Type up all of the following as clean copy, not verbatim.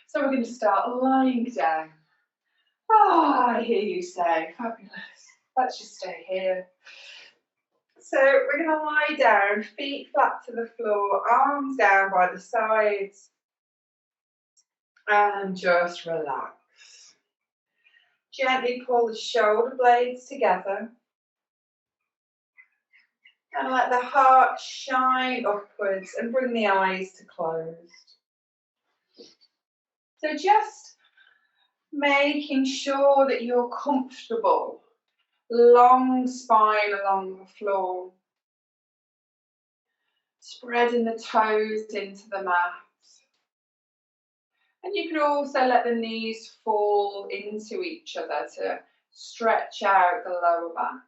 So we're going to start lying down. Oh, I hear you say, fabulous. Let's just stay here. So we're going to lie down, feet flat to the floor, arms down by the sides, and just relax. Gently pull the shoulder blades together and let the heart shine upwards and bring the eyes to closed. So just making sure that you're comfortable, long spine along the floor, spreading the toes into the mat. And you can also let the knees fall into each other to stretch out the lower back.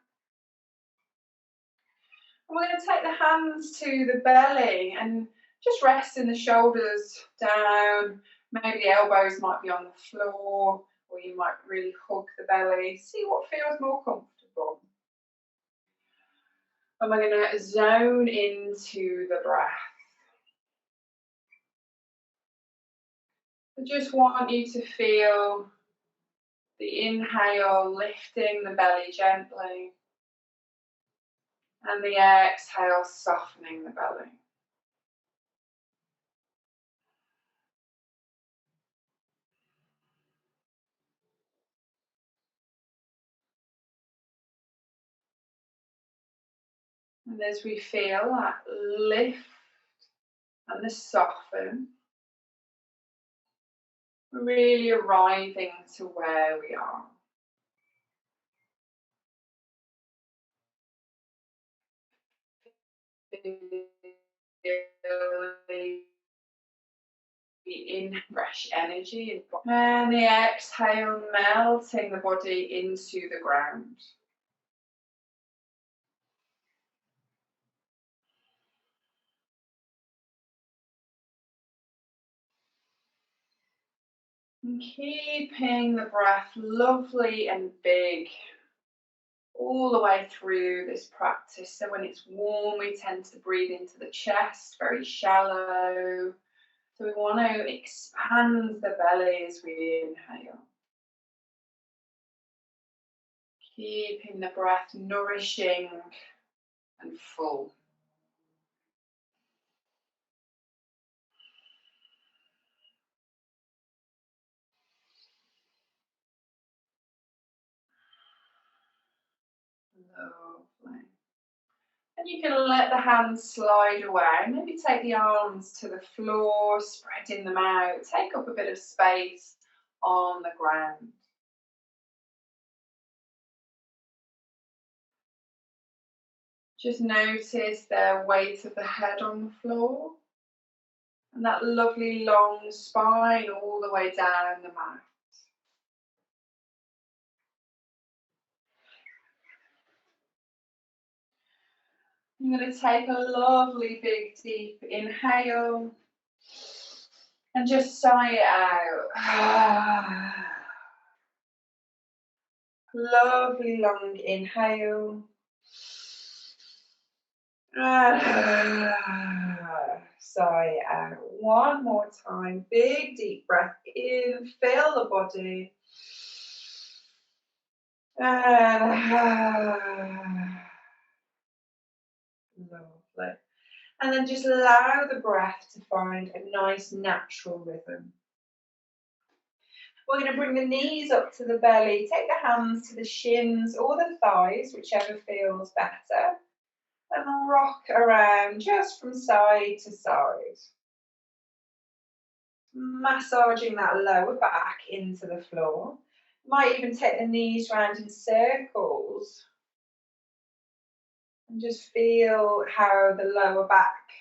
And we're going to take the hands to the belly and just resting the shoulders down. Maybe the elbows might be on the floor, or you might really hug the belly. See what feels more comfortable. And we're going to zone into the breath. I just want you to feel the inhale lifting the belly gently, and the exhale softening the belly. And as we feel that lift and the soften, we're really arriving to where we are. In fresh energy, and the exhale melting the body into the ground. And keeping the breath lovely and big all the way through this practice. So when it's warm, we tend to breathe into the chest, very shallow. So we want to expand the belly as we inhale. Keeping the breath nourishing and full. Lovely. And you can let the hands slide away. Maybe take the arms to the floor, spreading them out. Take up a bit of space on the ground. Just notice the weight of the head on the floor and that lovely long spine all the way down the mat. I'm going to take a lovely big deep inhale and just sigh it out. Lovely long inhale. Sigh out. One more time. Big deep breath in. Fill the body. Lovely. And then just allow the breath to find a nice natural rhythm. We're going to bring the knees up to the belly. Take the hands to the shins or the thighs, whichever feels better. And rock around just from side to side. Massaging that lower back into the floor. Might even take the knees round in circles. And just feel how the lower back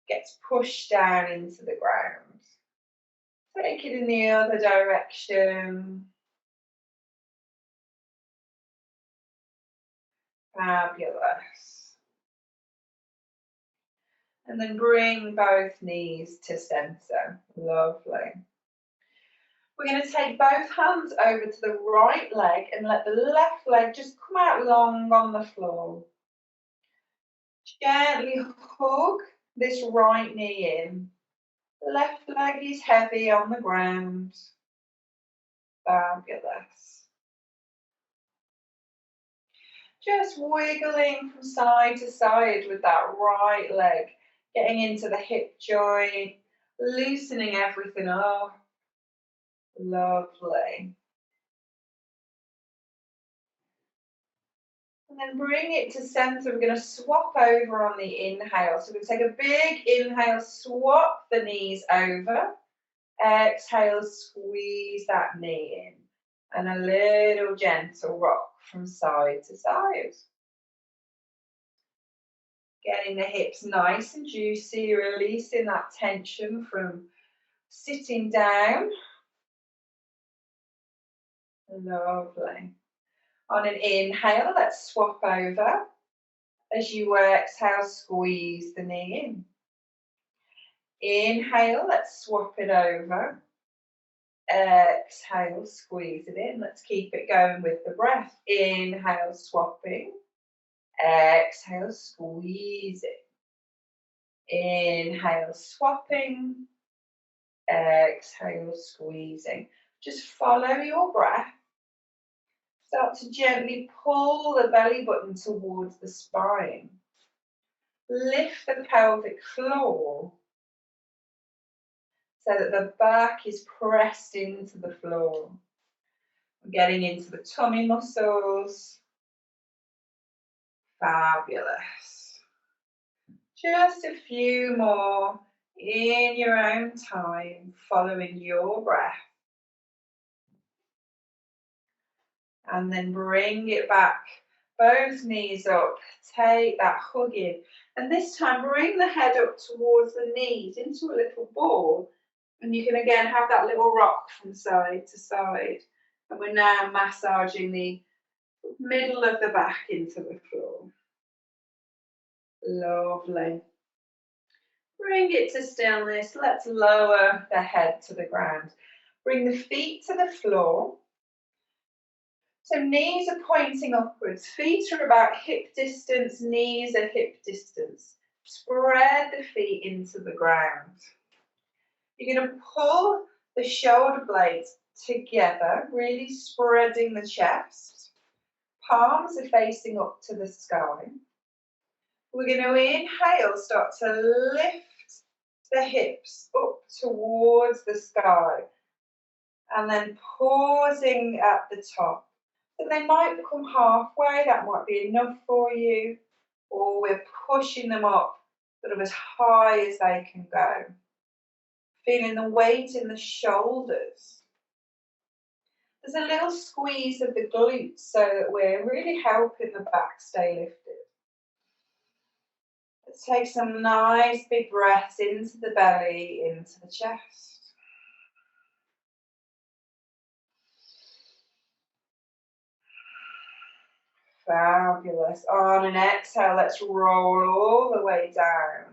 gets pushed down into the ground. Take it in the other direction. Fabulous. And then bring both knees to center. Lovely. We're going to take both hands over to the right leg and let the left leg just come out long on the floor. Gently hug this right knee in. Left leg is heavy on the ground. Fabulous. Just wiggling from side to side with that right leg, getting into the hip joint, loosening everything up. Lovely. And then bring it to center. We're going to swap over on the inhale. So we're going to take a big inhale, swap the knees over. Exhale, squeeze that knee in. And a little gentle rock from side to side. Getting the hips nice and juicy, releasing that tension from sitting down. Lovely. On an inhale, let's swap over. As you exhale, squeeze the knee in. Inhale, let's swap it over. Exhale, squeeze it in. Let's keep it going with the breath. Inhale, swapping. Exhale, squeeze it. Inhale, swapping. Exhale, squeezing. Just follow your breath. Start to gently pull the belly button towards the spine. Lift the pelvic floor so that the back is pressed into the floor. We're getting into the tummy muscles. Fabulous. Just a few more in your own time, following your breath. And then bring it back, both knees up, take that hug in. And this time bring the head up towards the knees into a little ball. And you can again have that little rock from side to side. And we're now massaging the middle of the back into the floor. Lovely. Bring it to stillness. Let's lower the head to the ground. Bring the feet to the floor. So knees are pointing upwards, feet are about hip distance, knees are hip distance. Spread the feet into the ground. You're going to pull the shoulder blades together, really spreading the chest. Palms are facing up to the sky. We're going to inhale, start to lift the hips up towards the sky. And then pausing at the top. So they might come halfway, that might be enough for you, or we're pushing them up sort of as high as they can go. Feeling the weight in the shoulders. There's a little squeeze of the glutes so that we're really helping the back stay lifted. Let's take some nice big breaths into the belly, into the chest. Fabulous. On an exhale, let's roll all the way down.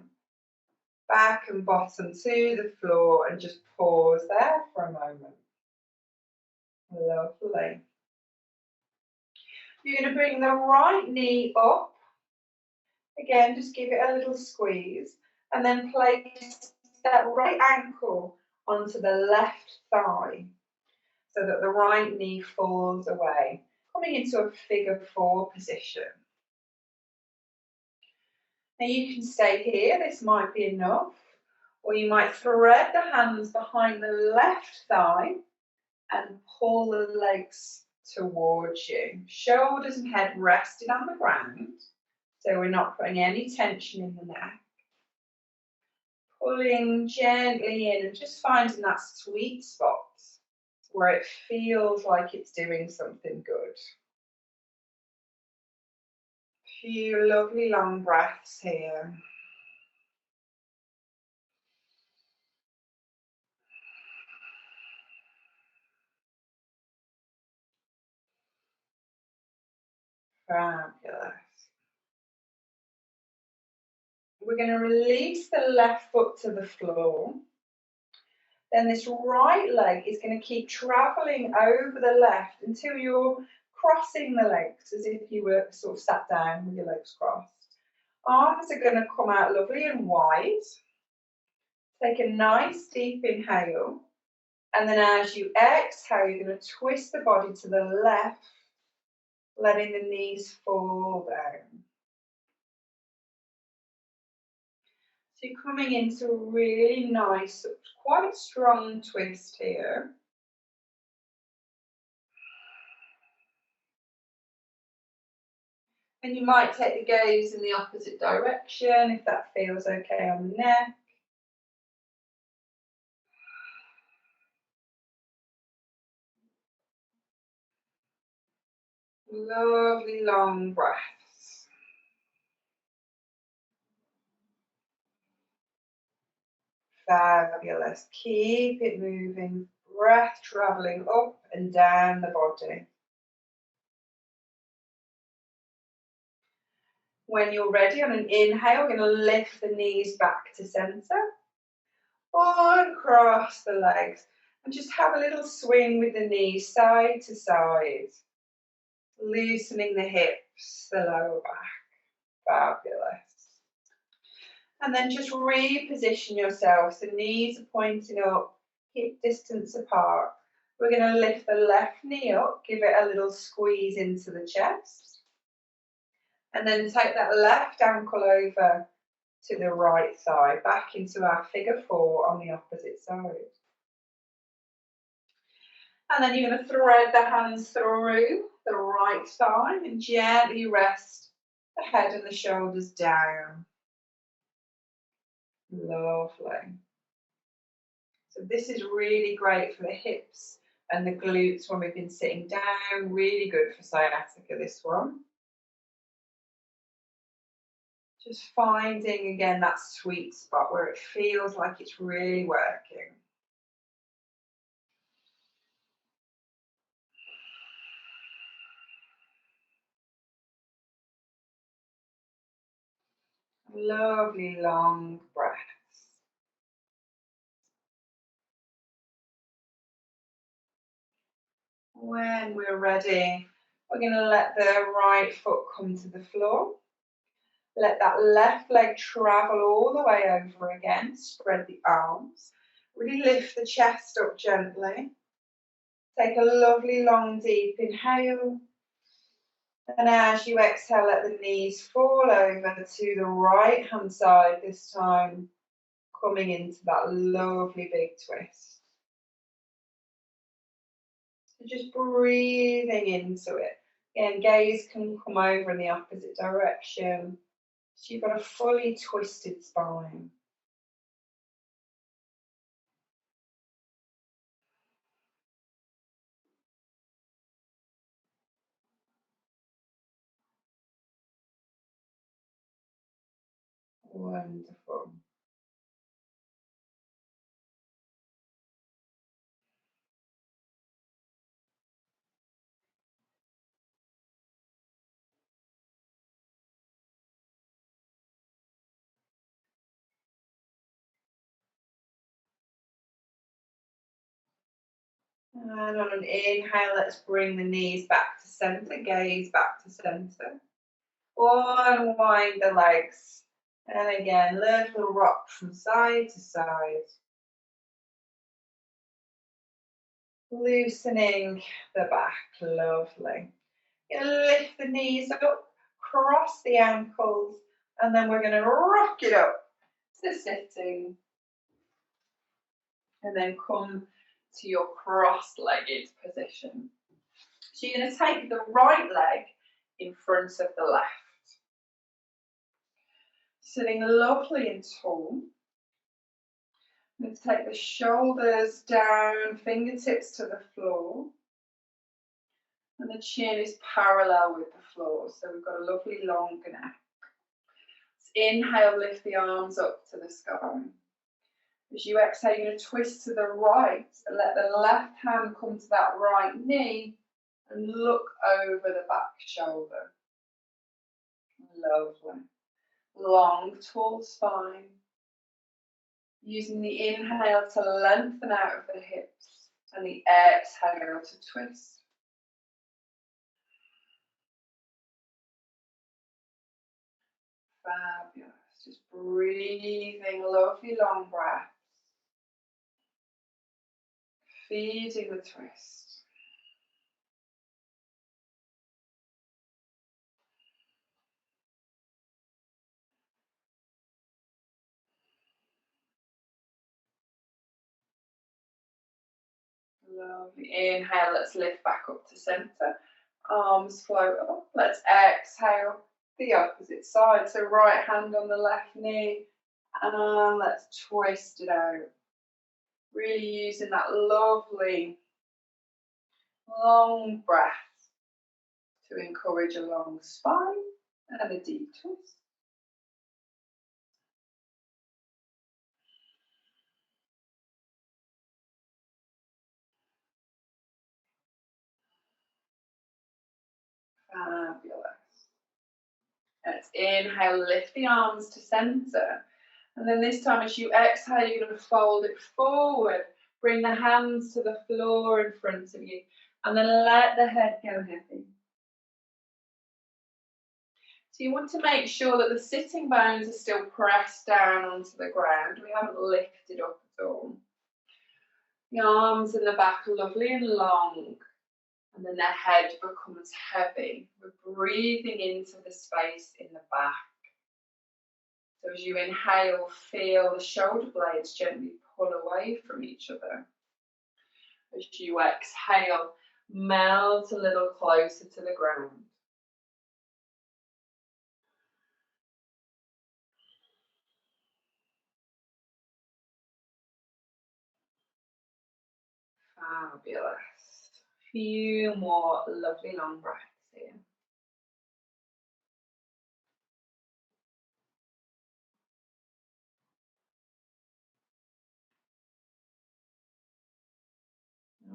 Back and bottom to the floor and just pause there for a moment. Lovely. You're going to bring the right knee up. Again, just give it a little squeeze. And then place that right ankle onto the left thigh so that the right knee falls away. Coming into a figure 4 position. Now you can stay here, this might be enough, or you might thread the hands behind the left thigh and pull the legs towards you. Shoulders and head rested on the ground, so we're not putting any tension in the neck. Pulling gently in and just finding that sweet spot where it feels like it's doing something good. Few lovely long breaths here. Fabulous. We're going to release the left foot to the floor. Then this right leg is going to keep traveling over the left until you're crossing the legs as if you were sort of sat down with your legs crossed. Arms are going to come out lovely and wide. Take a nice deep inhale, and then as you exhale, you're going to twist the body to the left, letting the knees fall down. So you're coming into a really nice, quite strong twist here. And you might take the gaze in the opposite direction if that feels okay on the neck. Lovely long breaths. Fabulous. Keep it moving. Breath traveling up and down the body. When you're ready, on an inhale, we're going to lift the knees back to center. Or across the legs. And just have a little swing with the knees side to side. Loosening the hips, the lower back. Fabulous. And then just reposition yourself. So knees are pointing up, hip distance apart. We're going to lift the left knee up, give it a little squeeze into the chest. And then take that left ankle over to the right side, back into our figure 4 on the opposite side. And then you're going to thread the hands through the right thigh and gently rest the head and the shoulders down. Lovely. So this is really great for the hips and the glutes when we've been sitting down. Really good for sciatica, this one. Just finding, again, that sweet spot where it feels like it's really working. Lovely long breaths. When we're ready, we're going to let the right foot come to the floor. Let that left leg travel all the way over again. Spread the arms. Really lift the chest up gently. Take a lovely long deep inhale. And as you exhale, let the knees fall over to the right hand side this time, coming into that lovely big twist. So just breathing into it. Again, gaze can come over in the opposite direction. So you've got a fully twisted spine. Wonderful. And on an inhale, let's bring the knees back to center, gaze back to center. Unwind the legs. And again, little rock from side to side. Loosening the back, lovely. You're gonna lift the knees up, cross the ankles, and then we're gonna rock it up to sitting. And then come to your cross-legged position. So you're going to take the right leg in front of the left. Sitting lovely and tall. I'm going to take the shoulders down, fingertips to the floor. And the chin is parallel with the floor. So we've got a lovely long neck. Inhale, lift the arms up to the sky. As you exhale, you're going to twist to the right and let the left hand come to that right knee and look over the back shoulder. Lovely. Long, tall spine. Using the inhale to lengthen out of the hips and the exhale to twist. Fabulous. Just breathing lovely long breaths. feeding the twist. Lovely. Inhale, let's lift back up to center. Arms float up. Let's exhale the opposite side. So right hand on the left knee. And let's twist it out. Really using that lovely long breath to encourage a long spine and a deep twist. Fabulous. Let's inhale, lift the arms to center. And then this time as you exhale, you're going to fold it forward. Bring the hands to the floor in front of you. And then let the head go heavy. So you want to make sure that the sitting bones are still pressed down onto the ground. We haven't lifted up at all. The arms and the back are lovely and long. And then the head becomes heavy. We're breathing into the space in the back. So as you inhale, feel the shoulder blades gently pull away from each other. As you exhale, melt a little closer to the ground. Fabulous. Few more lovely long breaths here.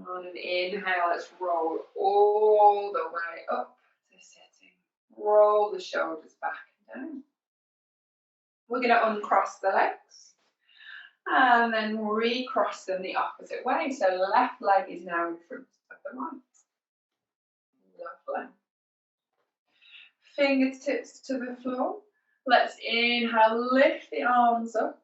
On an inhale, let's roll all the way up to sitting. Roll the shoulders back and down. We're going to uncross the legs and then recross them the opposite way. So left leg is now in front of the right. Lovely. Fingertips to the floor. Let's inhale, lift the arms up.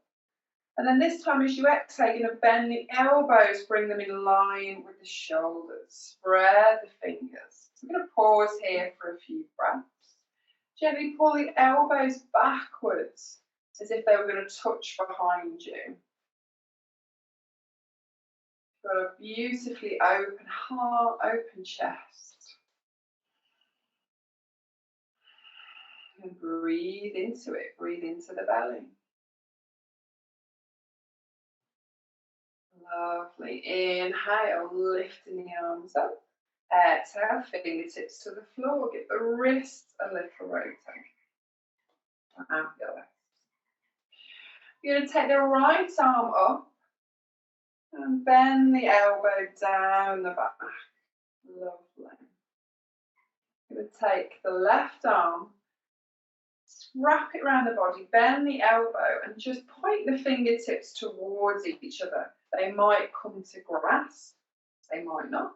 And then this time as you exhale, you're going to bend the elbows, bring them in line with the shoulders. Spread the fingers. So I'm going to pause here for a few breaths. Gently pull the elbows backwards as if they were going to touch behind you. You've got a beautifully open heart, open chest. And breathe into it, breathe into the belly. Lovely. Inhale, lifting the arms up. Exhale, fingertips to the floor. Give the wrists a little rotate. Fabulous. You're going to take the right arm up and bend the elbow down the back. Lovely. You're going to take the left arm, wrap it around the body, bend the elbow, and just point the fingertips towards each other. They might come to grasp, they might not.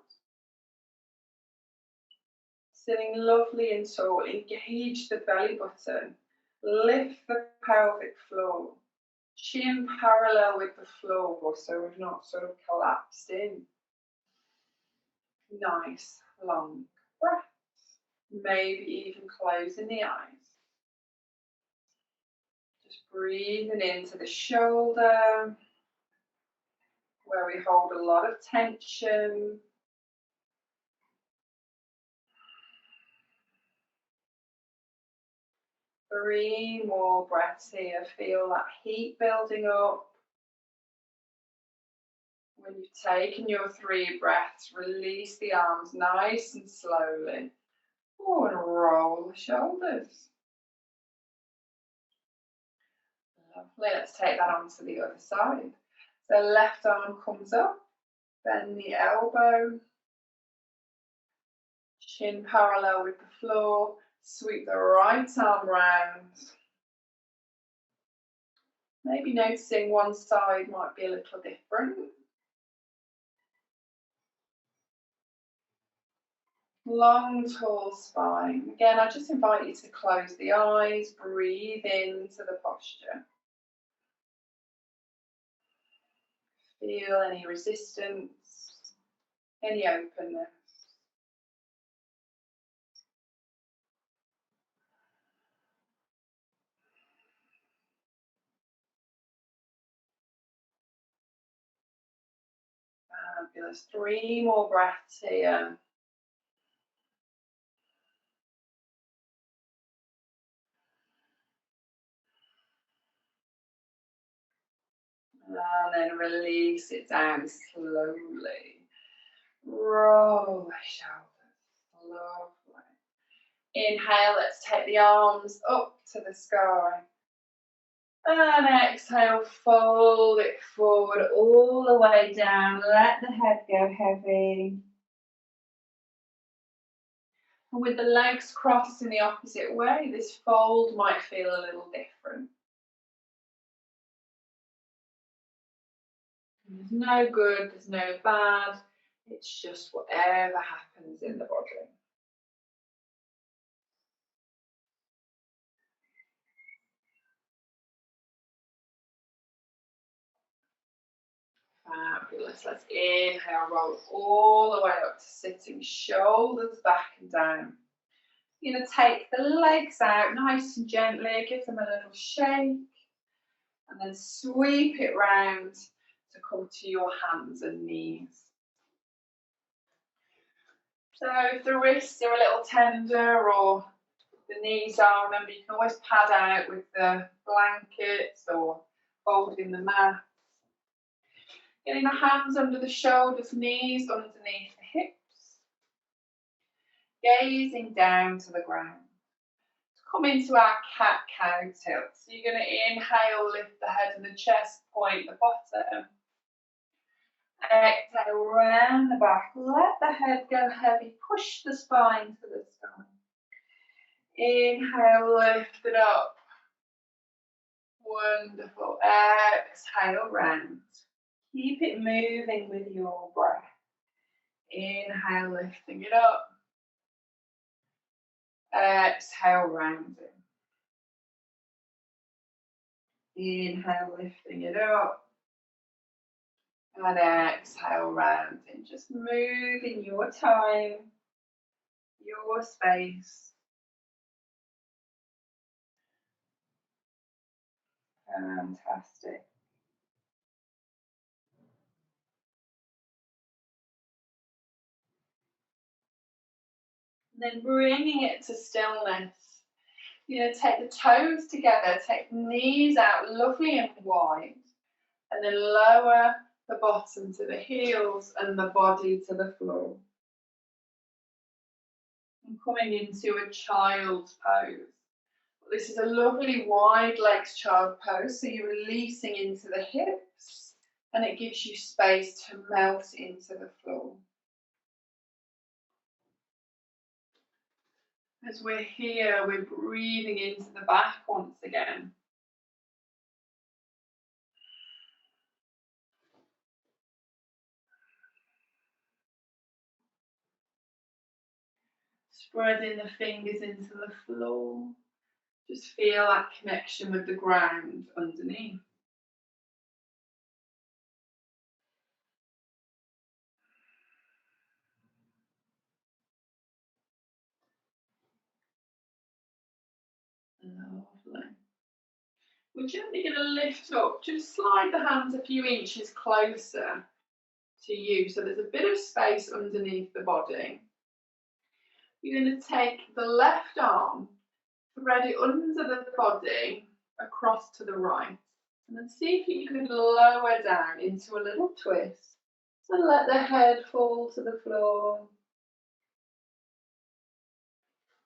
Sitting lovely and tall, engage the belly button, lift the pelvic floor, chin parallel with the floor so we've not sort of collapsed in. Nice long breaths, maybe even closing the eyes. Just breathing into the shoulder, where we hold a lot of tension. 3 more breaths here. Feel that heat building up. When you've taken your 3 breaths, release the arms nice and slowly. Oh, and roll the shoulders. Lovely. Let's take that onto the other side. So left arm comes up, bend the elbow, chin parallel with the floor, sweep the right arm round. Maybe noticing one side might be a little different. Long, tall spine. Again, I just invite you to close the eyes, breathe into the posture. Feel any resistance. any openness. Fabulous. 3 more breaths here. And then release it down slowly. Roll the shoulders. Lovely. Inhale, let's take the arms up to the sky. And exhale, fold it forward all the way down. Let the head go heavy. And with the legs crossed in the opposite way, this fold might feel a little different. There's no good, there's no bad. It's just whatever happens in the body. Fabulous. Let's inhale, roll all the way up to sitting, shoulders back and down. You're going to take the legs out nice and gently, give them a little shake, and then sweep it round to come to your hands and knees. So if the wrists are a little tender or the knees are, remember you can always pad out with the blankets or folding the mat. Getting the hands under the shoulders, knees underneath the hips. Gazing down to the ground. Come into our cat-cow tilt. So you're going to inhale, lift the head and the chest, point the bottom. Exhale, round the back. Let the head go heavy. Push the spine to the sky. Inhale, lift it up. Wonderful. Exhale, round. Keep it moving with your breath. Inhale, lifting it up. Exhale, rounding. Inhale, lifting it up. And exhale, rounding. Just move in your time, your space. Fantastic. And then bringing it to stillness. You're going to take the toes together, take the knees out lovely and wide, and then lower the bottom to the heels and the body to the floor. And coming into a child's pose. This is a lovely wide legs child pose, so you're releasing into the hips and it gives you space to melt into the floor. As we're here, we're breathing into the back once again. Spreading the fingers into the floor. Just feel that connection with the ground underneath. Lovely. We're gently going to lift up, just slide the hands a few inches closer to you so there's a bit of space underneath the body. You're going to take the left arm, thread it under the body across to the right, and then see if you can lower down into a little twist and let the head fall to the floor.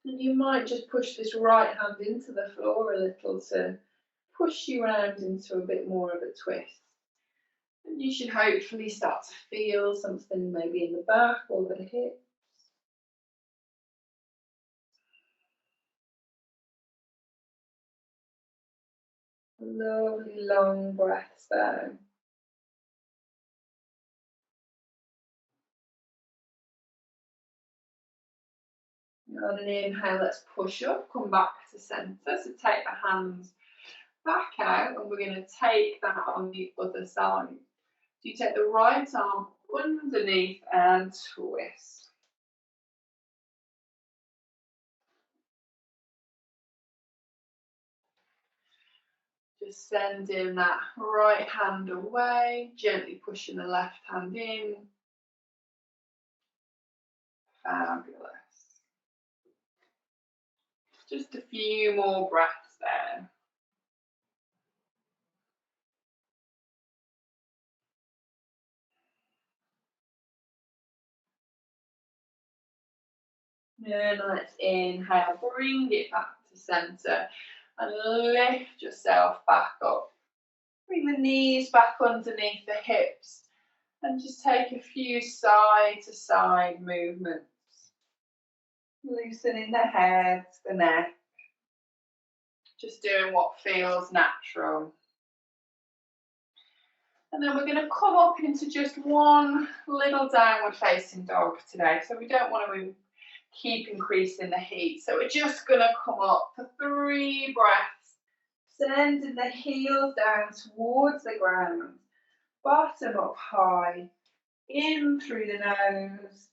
And you might just push this right hand into the floor a little to push you around into a bit more of a twist. And you should hopefully start to feel something maybe in the back or the hips. Lovely long breaths there. On an inhale, let's push up, come back to centre. So take the hands back out and we're going to take that on the other side. So you take the right arm underneath and twist. Just sending that right hand away, gently pushing the left hand in. Fabulous. Just a few more breaths there. And let's inhale, bring it back to centre and lift yourself back up. Bring the knees back underneath the hips and just take a few side to side movements. Loosening the head, the neck. Just doing what feels natural. And then we're going to come up into just one little downward facing dog today. So we don't want to keep increasing the heat. So we're just going to come up for 3 breaths, sending the heels down towards the ground, bottom up high, in through the nose,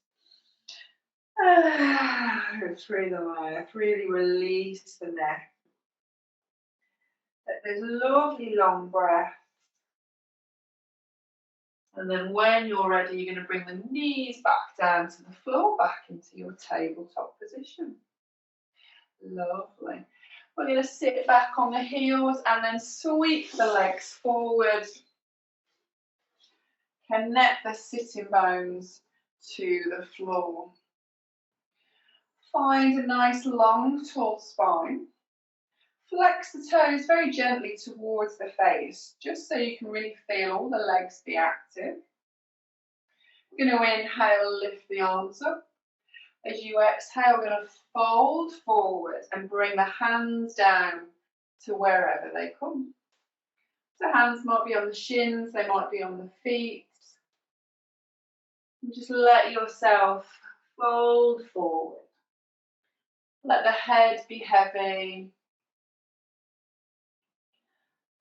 through the mouth. Really release the neck. Take this lovely long breath. And then when you're ready, you're going to bring the knees back down to the floor, back into your tabletop position. Lovely. We're going to sit back on the heels and then sweep the legs forward. Connect the sitting bones to the floor. Find a nice long, tall spine. Flex the toes very gently towards the face, just so you can really feel all the legs be active. You're going to inhale, lift the arms up. As you exhale, we're going to fold forward and bring the hands down to wherever they come. The hands might be on the shins, they might be on the feet. And just let yourself fold forward. Let the head be heavy.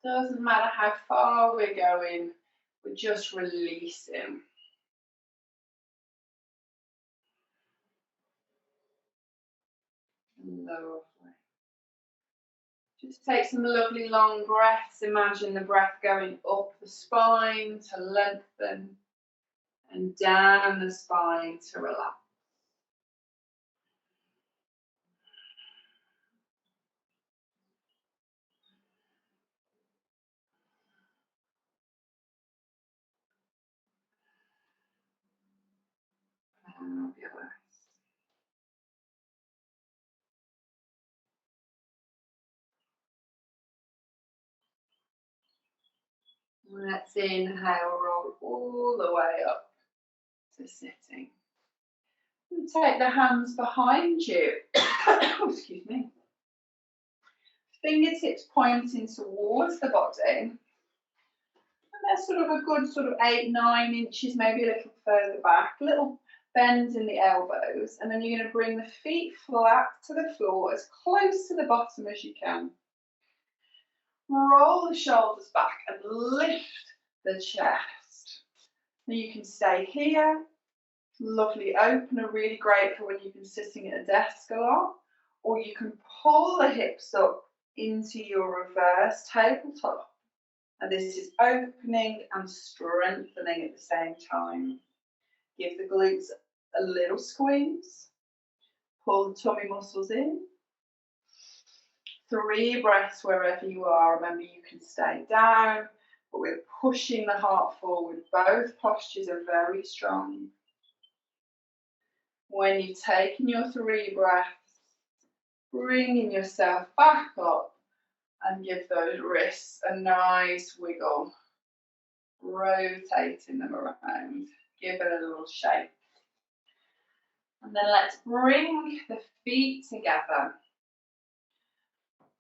Doesn't matter how far we're going, we're just releasing. Lovely. Just take some lovely long breaths. Imagine the breath going up the spine to lengthen and down the spine to relax. Fabulous. Let's inhale, roll all the way up to sitting. And take the hands behind you. Excuse me. Fingertips pointing towards the body. And they're sort of a good 8-9 inches, maybe a little further back. Little bends in the elbows. And then you're going to bring the feet flat to the floor, as close to the bottom as you can. Roll the shoulders back and lift the chest. Now you can stay here. Lovely opener, really great for when you've been sitting at a desk a lot. Or you can pull the hips up into your reverse tabletop. And this is opening and strengthening at the same time. Give the glutes a little squeeze. Pull the tummy muscles in. 3 breaths wherever you are. Remember, you can stay down, but we're pushing the heart forward. Both postures are very strong. When you've taken your 3 breaths, bringing yourself back up and give those wrists a nice wiggle. Rotating them around. Give it a little shake. And then let's bring the feet together.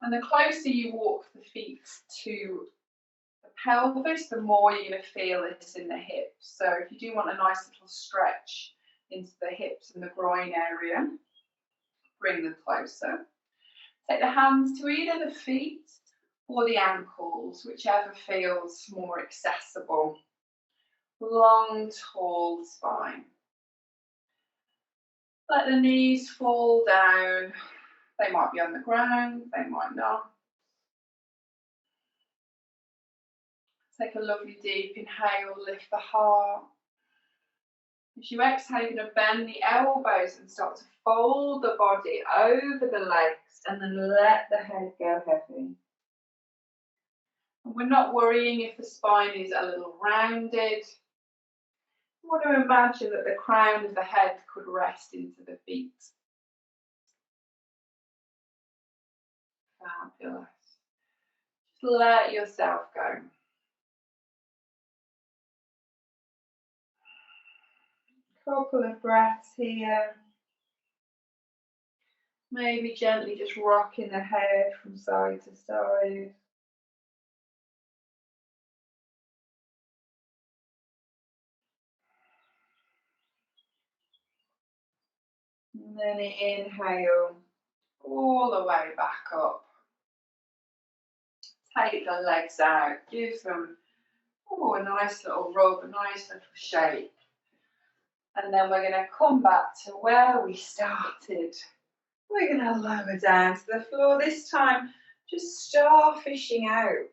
And the closer you walk the feet to the pelvis, the more you're going to feel this in the hips. So if you do want a nice little stretch into the hips and the groin area, bring them closer. Take the hands to either the feet or the ankles, whichever feels more accessible. long, tall spine. Let the knees fall down. They might be on the ground, they might not. Take a lovely deep inhale, lift the heart. As you exhale, you're going to bend the elbows and start to fold the body over the legs and then let the head go heavy. And we're not worrying if the spine is a little rounded. We want to imagine that the crown of the head could rest into the feet. Fabulous. Just let yourself go. Couple of breaths here. Maybe gently just rocking the head from side to side. And then inhale all the way back up. Take the legs out. Give them a nice little rub, a nice little shake. And then we're going to come back to where we started. We're going to lower down to the floor. This time, just starfishing out.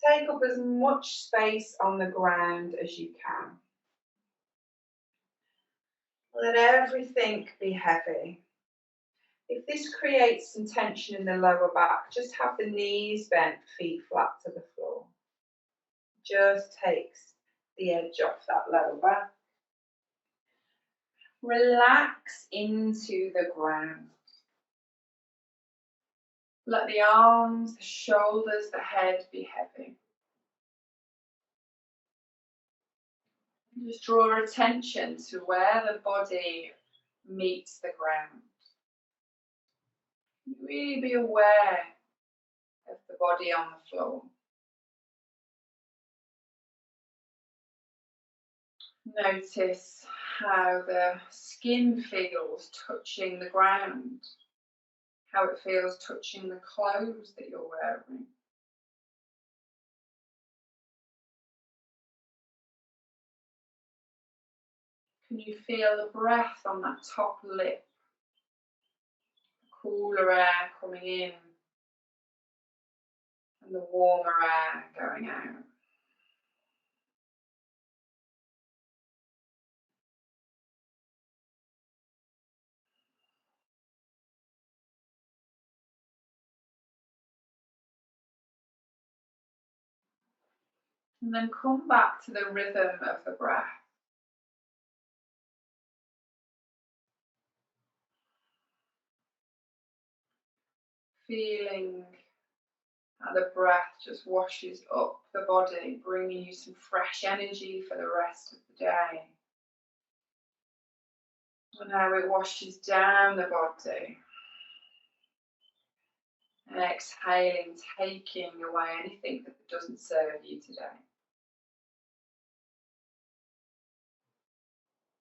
Take up as much space on the ground as you can. Let everything be heavy. If this creates some tension in the lower back, just have the knees bent, feet flat to the floor. Just takes the edge off that lower back. Relax into the ground. Let the arms, the shoulders, the head be heavy. Just draw attention to where the body meets the ground. Really be aware of the body on the floor. Notice how the skin feels touching the ground, how it feels touching the clothes that you're wearing. Can you feel the breath on that top lip? Cooler air coming in and the warmer air going out. And then come back to the rhythm of the breath. Feeling how the breath just washes up the body, bringing you some fresh energy for the rest of the day. And how it washes down the body. And exhaling, taking away anything that doesn't serve you today.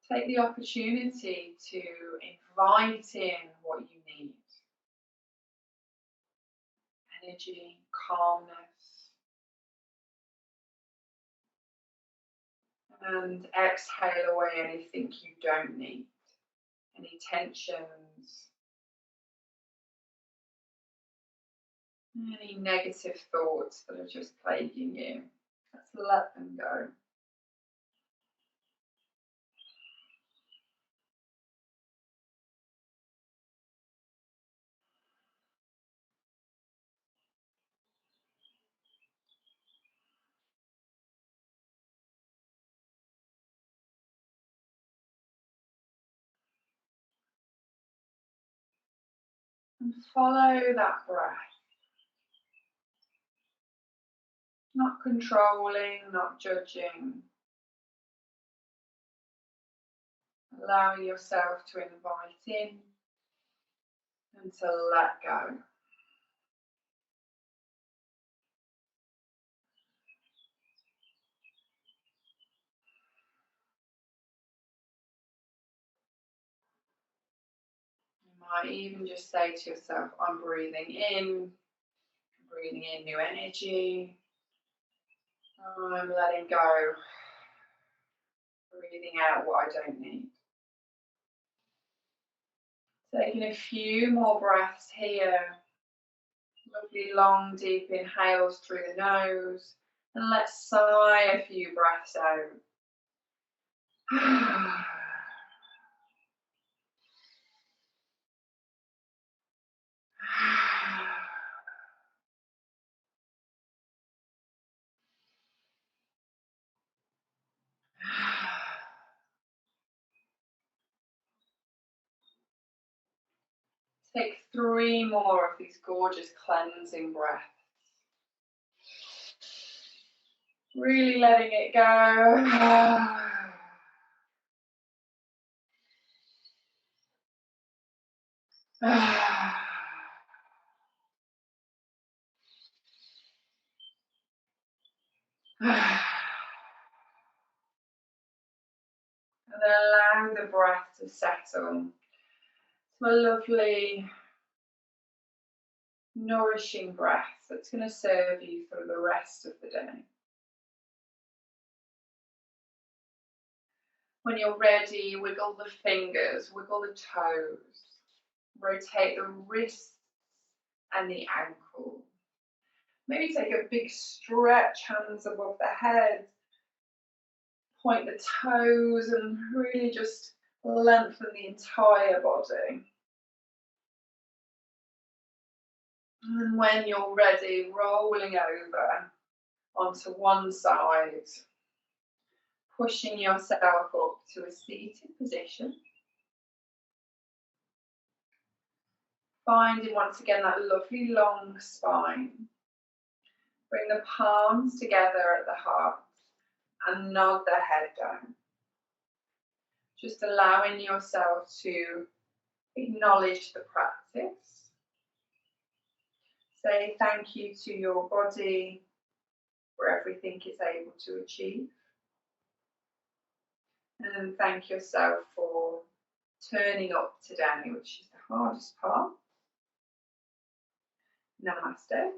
Take the opportunity to invite in what you need. Energy, calmness. And exhale away anything you don't need. Any tensions. Any negative thoughts that are just plaguing you. Let's let them go. And follow that breath. Not controlling, not judging. Allowing yourself to invite in and to let go. You might even just say to yourself, I'm breathing in new energy. I'm letting go breathing out what I don't need. Taking a few more breaths here. Lovely long deep inhales through the nose, and let's sigh a few breaths out. Take 3 more of these gorgeous cleansing breaths. Really letting it go. And then allow the breath to settle to a lovely, nourishing breath that's going to serve you for the rest of the day. When you're ready, wiggle the fingers, wiggle the toes, rotate the wrists and the ankle. Maybe take a big stretch, hands above the head. Point the toes and really just lengthen the entire body. And when you're ready, rolling over onto one side, pushing yourself up to a seated position. Finding once again that lovely long spine. Bring the palms together at the heart and nod the head down. Just allowing yourself to acknowledge the practice. Say thank you to your body for everything it's able to achieve. And thank yourself for turning up today, which is the hardest part. Namaste.